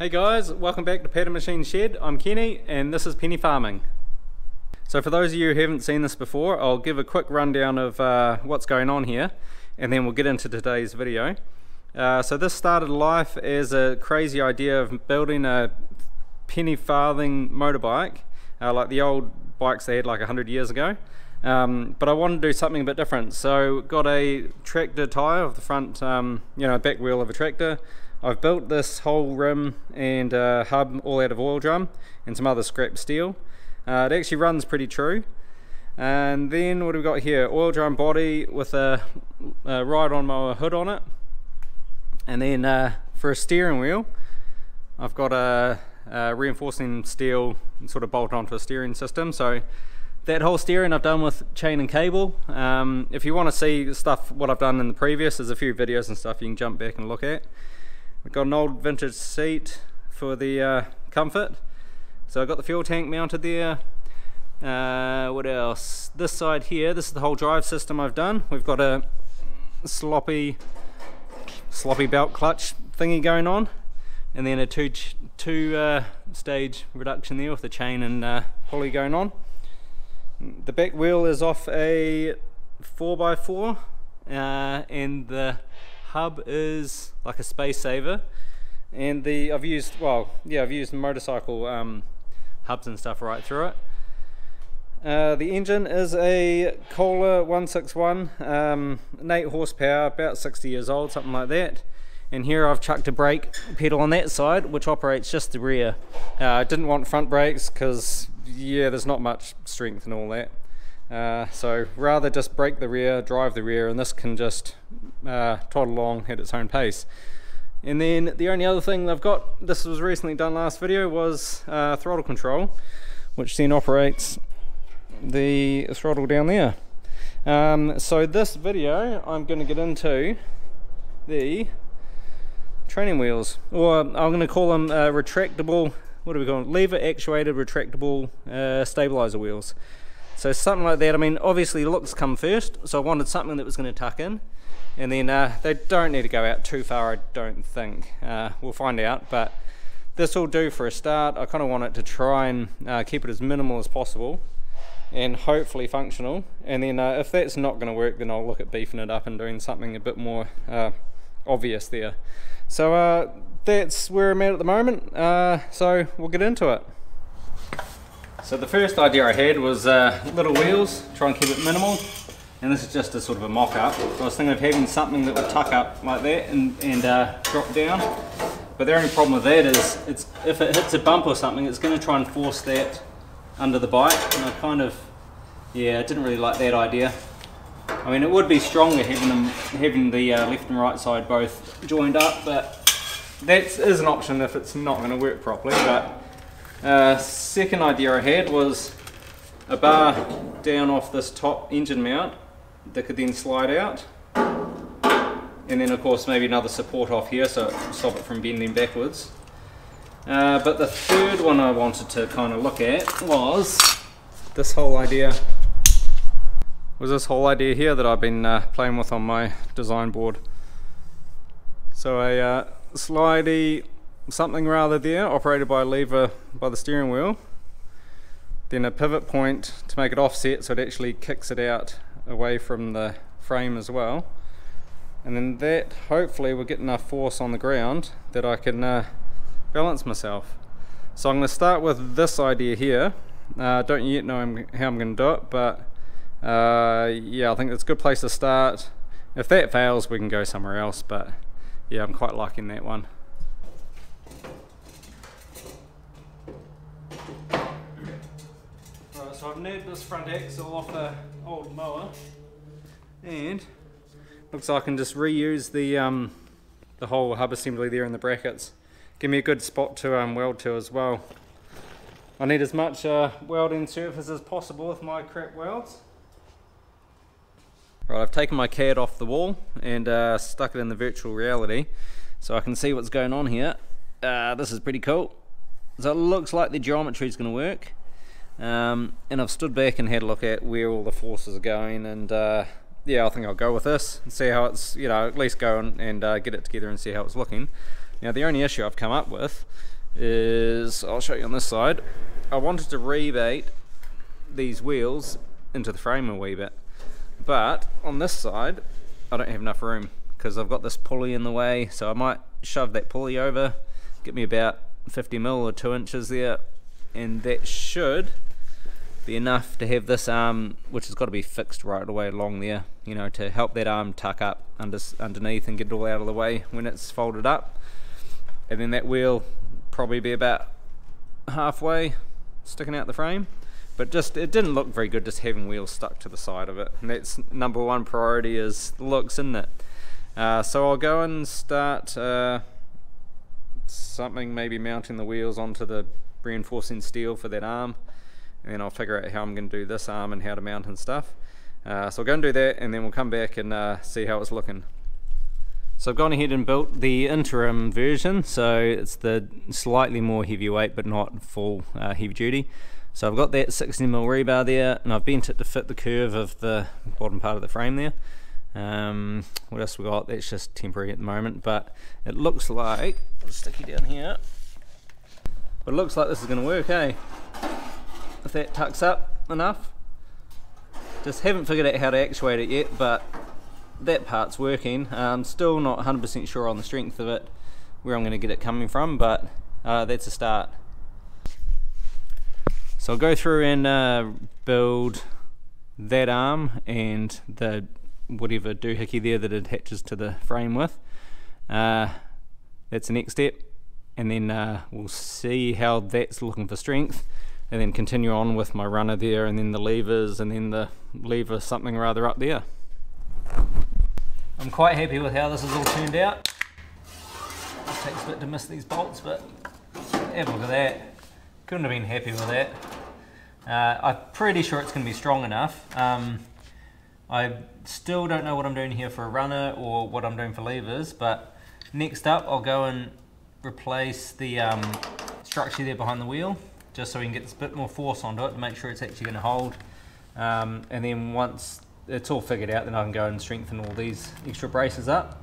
Hey guys, welcome back to Paddy Machine Shed. I'm Kenny and this is Penny Farming. So for those of you who haven't seen this before, I'll give a quick rundown of what's going on here and then we'll get into today's video. So this started life as a crazy idea of building a penny farthing motorbike, like the old bikes they had like 100 years ago. But I wanted to do something a bit different, so got a tractor tyre of the front, back wheel of a tractor. I've built this whole rim and hub all out of oil drum and some other scrap steel. It actually runs pretty true. And then what have we got here? Oil drum body with a ride-on mower hood on it. And then for a steering wheel, I've got a reinforcing steel sort of bolt onto a steering system. So that whole steering I've done with chain and cable. If you want to see stuff what I've done in the previous, there's a few videos and stuff you can jump back and look at. We've got an old vintage seat for the comfort. So I've got the fuel tank mounted there. What else? This side here, this is the whole drive system I've done. We've got a sloppy belt clutch thingy going on, and then a two stage reduction there with the chain and pulley going on. The back wheel is off a 4x4 and the hub is like a space saver, and I've used motorcycle hubs and stuff right through it. The engine is a Kohler 161, 8 horsepower, about 60 years old, something like that. And here I've chucked a brake pedal on that side which operates just the rear. I didn't want front brakes because there's not much strength and all that. So rather just brake the rear, drive the rear, and this can just toddle along at its own pace. And then the only other thing I've got, this was recently done last video, was throttle control, which then operates the throttle down there. So this video I'm going to get into the training wheels, or I'm going to call them retractable, what do we call them, lever actuated retractable stabilizer wheels. So something like that. I mean, obviously looks come first, so I wanted something that was going to tuck in, and then they don't need to go out too far, I don't think. We'll find out, but this will do for a start. I kind of want it to try and keep it as minimal as possible and hopefully functional, and then if that's not going to work, then I'll look at beefing it up and doing something a bit more obvious there. So that's where I'm at the moment, so we'll get into it. So the first idea I had was little wheels, try and keep it minimal, and this is just a sort of a mock-up. So I was thinking of having something that would tuck up like that and drop down, but the only problem with that is if it hits a bump or something, it's going to try and force that under the bike, and I kind of, didn't really like that idea. I mean, it would be stronger having the left and right side both joined up, but that is an option if it's not going to work properly. But second idea I had was a bar down off this top engine mount that could then slide out, and then of course maybe another support off here so it stop it from bending backwards. But the third one I wanted to kind of look at was this whole idea. This whole idea here that I've been playing with on my design board. So a slidey something rather there, operated by a lever by the steering wheel, then a pivot point to make it offset so it actually kicks it out away from the frame as well, and then that hopefully will get enough force on the ground that I can balance myself. So I'm going to start with this idea here. Don't yet know how I'm going to do it, but I think it's a good place to start. If that fails, we can go somewhere else, but yeah, I'm quite liking that one. Right, so I've nabbed this front axle off the old mower, and looks like I can just reuse the whole hub assembly there in the brackets. Give me a good spot to weld to as well. I need as much welding surface as possible with my crap welds. Right, I've taken my CAD off the wall and stuck it in the virtual reality so I can see what's going on here. This is pretty cool. So it looks like the geometry is going to work. And I've stood back and had a look at where all the forces are going, and yeah, I think I'll go with this and see how it's, at least go and get it together and see how it's looking. Now the only issue I've come up with is, I'll show you on this side, I wanted to rebate these wheels into the frame a wee bit, but on this side I don't have enough room because I've got this pulley in the way, so I might shove that pulley over, get me about 50 mil or 2 inches there, and that should be enough to have this arm, which has got to be fixed right away along there, you know, to help that arm tuck up underneath and get it all out of the way when it's folded up. And then that wheel probably be about halfway sticking out the frame, but just it didn't look very good just having wheels stuck to the side of it, and that's number one priority, is looks, isn't it? So I'll go and start something, maybe mounting the wheels onto the reinforcing steel for that arm, and then I'll figure out how I'm going to do this arm and how to mount and stuff. So I'll go and do that, and then we'll come back and see how it's looking. So I've gone ahead and built the interim version, so it's the slightly more heavyweight but not full heavy duty. So I've got that 60mm rebar there, and I've bent it to fit the curve of the bottom part of the frame there. What else we got? That's just temporary at the moment, but it looks like, I'll stick you down here, but it looks like this is going to work, eh? If that tucks up enough. Just haven't figured out how to actuate it yet, but that part's working. I'm still not 100% sure on the strength of it, where I'm going to get it coming from, but that's a start. So I'll go through and build that arm and the whatever doohickey there that it attaches to the frame with. That's the next step, and then we'll see how that's looking for strength, and then continue on with my runner there, and then the levers, and then the lever something or other up there. I'm quite happy with how this has all turned out. It takes a bit to miss these bolts, but have a look at that. Couldn't have been happy with that. I'm pretty sure it's going to be strong enough. I still don't know what I'm doing here for a runner or what I'm doing for levers, but next up I'll go and replace the structure there behind the wheel, just so we can get this bit more force onto it to make sure it's actually going to hold. And then once it's all figured out, then I can go and strengthen all these extra braces up.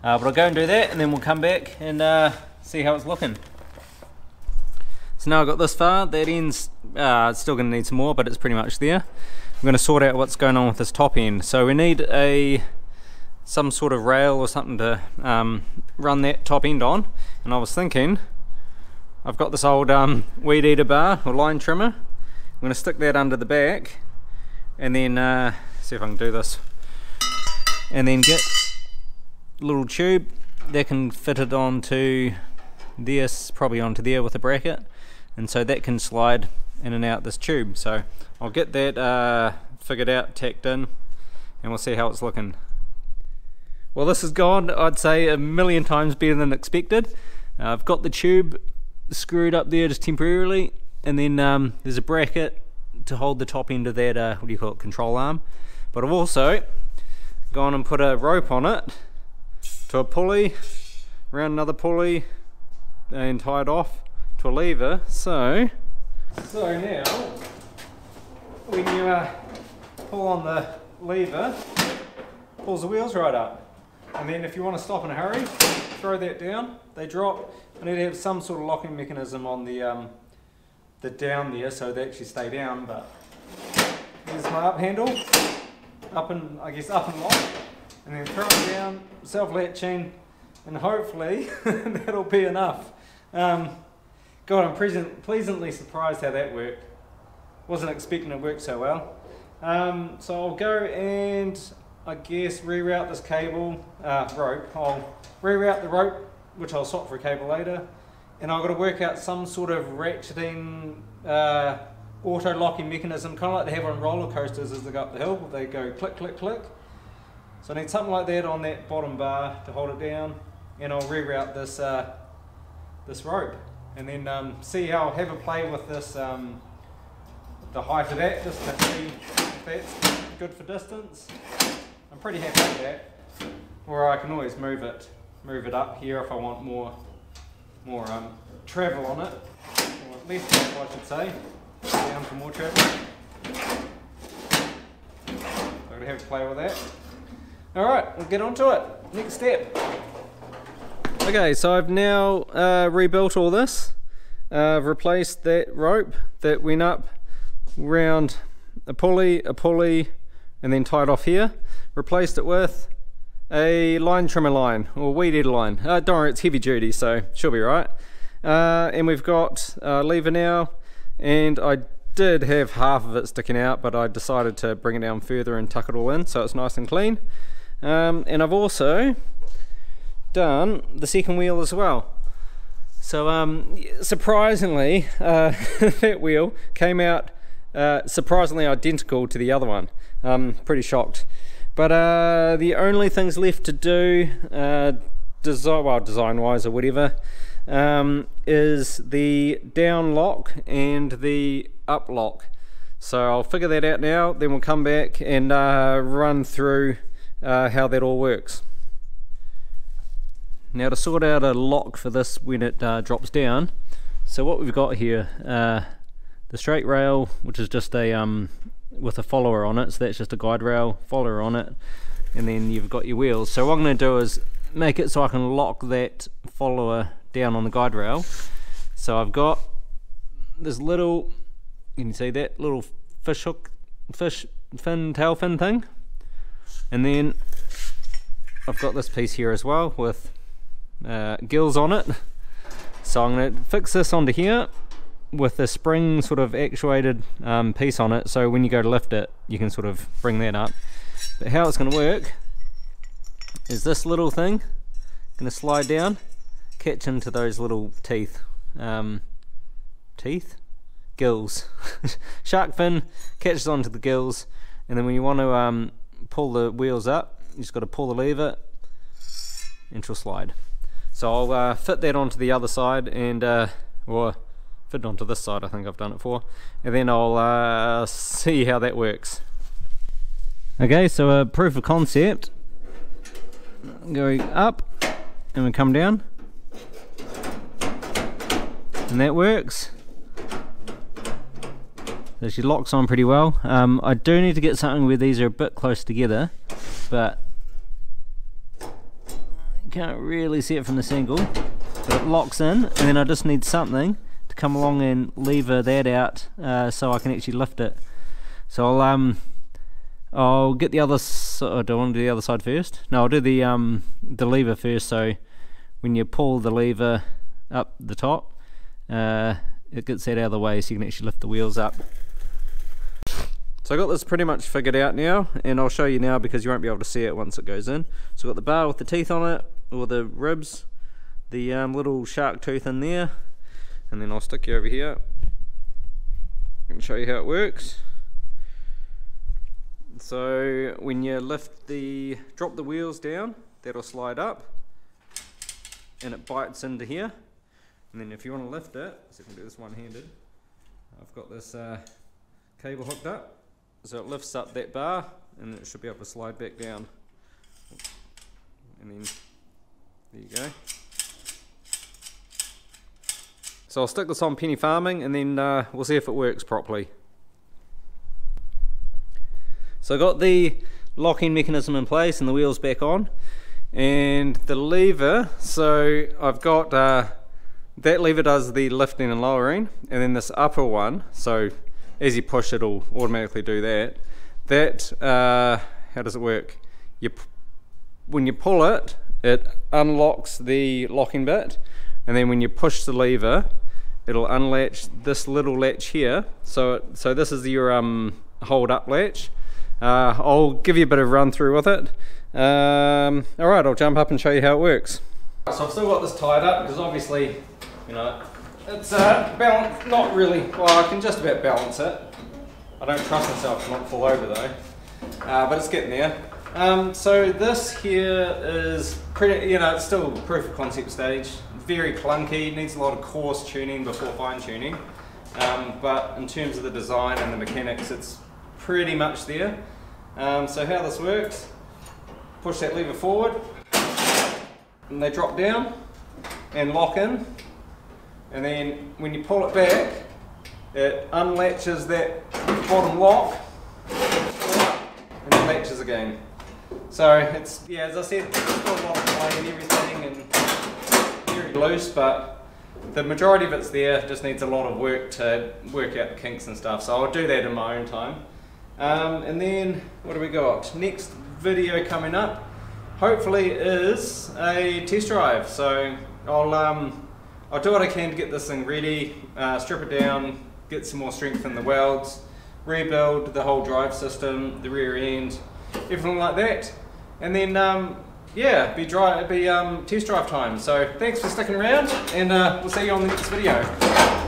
But I'll go and do that, and then we'll come back and see how it's looking. So now I've got this far, that end's it's still going to need some more, but it's pretty much there. I'm going to sort out what's going on with this top end. So we need some sort of rail or something to run that top end on, and I was thinking, I've got this old weed eater bar or line trimmer. I'm going to stick that under the back, and then see if I can do this, and then get a little tube that can fit it onto this, probably onto there with a bracket, and so that can slide in and out this tube. So I'll get that figured out, tacked in, and we'll see how it's looking. Well, this has gone, I'd say, a million times better than expected. I've got the tube screwed up there just temporarily, and then there's a bracket to hold the top end of that, what do you call it, control arm. But I've also gone and put a rope on it to a pulley, around another pulley, and tied off to a lever. So now when you pull on the lever, pulls the wheels right up, and then if you want to stop in a hurry, throw that down, they drop. I need to have some sort of locking mechanism on the down there so they actually stay down. But here's my up handle, up and lock, and then throw it down, self-latching, and hopefully that'll be enough. God, I'm pleasantly surprised how that worked. Wasn't expecting it to work so well. So I'll go and I guess reroute this cable rope. I'll reroute the rope, which I'll swap for a cable later, and I've got to work out some sort of ratcheting auto locking mechanism, kind of like they have on roller coasters as they go up the hill. They go click click click. So I need something like that on that bottom bar to hold it down, and I'll reroute this this rope, and then have a play with this, the height of that, just to see if that's good for distance. I'm pretty happy with that. Or I can always move it up here if I want more travel on it, or less travel I should say, down for more travel. So I'm going to have a play with that. Alright, we'll get on to it. Next step. Okay, so I've now rebuilt all this. I've replaced that rope that went up round a pulley, and then tied off here. Replaced it with a line trimmer line, or weed eater line. Don't worry, it's heavy duty, so she'll be right. And we've got a lever now, and I did have half of it sticking out, but I decided to bring it down further and tuck it all in so it's nice and clean. And I've also done the second wheel as well. So surprisingly, that wheel came out surprisingly identical to the other one. Pretty shocked. But the only things left to do, design wise or whatever, is the down lock and the up lock. So I'll figure that out now, then we'll come back and run through how that all works. Now, to sort out a lock for this when it drops down, so what we've got here, the straight rail, which is just a with a follower on it, so that's just a guide rail, follower on it, and then you've got your wheels. So what I'm going to do is make it so I can lock that follower down on the guide rail. So I've got this little, you can see that little fish hook, tail fin thing, and then I've got this piece here as well with gills on it. So I'm going to fix this onto here with a spring sort of actuated piece on it, so when you go to lift it you can sort of bring that up. But how it's going to work is this little thing going to slide down, catch into those little teeth, gills, shark fin, catches onto the gills, and then when you want to pull the wheels up, you just got to pull the lever and it'll slide. So I'll fit that onto the other side, and or fit it onto this side, I think I've done it for, and then I'll see how that works. Okay, so a proof of concept, going up and we come down, and that works. So she locks on pretty well. I do need to get something where these are a bit close together, but you can't really see it from this angle. But it locks in, and then I just need something to come along and lever that out so I can actually lift it. So I'll get the other side. Do I want to do the other side first? No, I'll do the lever first. So when you pull the lever up the top, it gets that out of the way so you can actually lift the wheels up. So I got this pretty much figured out now, and I'll show you now because you won't be able to see it once it goes in. So I've got the bar with the teeth on it, or the ribs, the little shark tooth in there, and then I'll stick you over here and show you how it works. So when you drop the wheels down, that'll slide up and it bites into here, and then if you want to lift it, so you can do this one-handed, I've got this cable hooked up, so it lifts up that bar and it should be able to slide back down, and then there you go. So I'll stick this on PennyFarming, and then we'll see if it works properly. So I got the locking mechanism in place and the wheels back on, and the lever, so I've got that lever does the lifting and lowering, and then this upper one, so as you push it'll automatically do that. How does it work? When you pull it, it unlocks the locking bit, and then when you push the lever it'll unlatch this little latch here. So this is your hold up latch. I'll give you a bit of run through with it. Alright, I'll jump up and show you how it works. So I've still got this tied up because obviously, you know, it's balanced, not really, well I can just about balance it. I don't trust myself to not fall over though, but it's getting there. So this here is pretty, you know, it's still proof of concept stage. Very clunky, needs a lot of coarse tuning before fine tuning, but in terms of the design and the mechanics it's pretty much there. So how this works, push that lever forward and they drop down and lock in, and then when you pull it back it unlatches that bottom lock and it latches again. So it's, yeah, as I said, it's got a lot of play and everything, and very loose, but the majority of it's there, just needs a lot of work to work out the kinks and stuff, so I'll do that in my own time. And then, what do we got? Next video coming up, hopefully is a test drive, so I'll do what I can to get this thing ready, strip it down, get some more strength in the welds, rebuild the whole drive system, the rear end, everything like that, and then yeah, be test drive time. So thanks for sticking around, and we'll see you on the next video.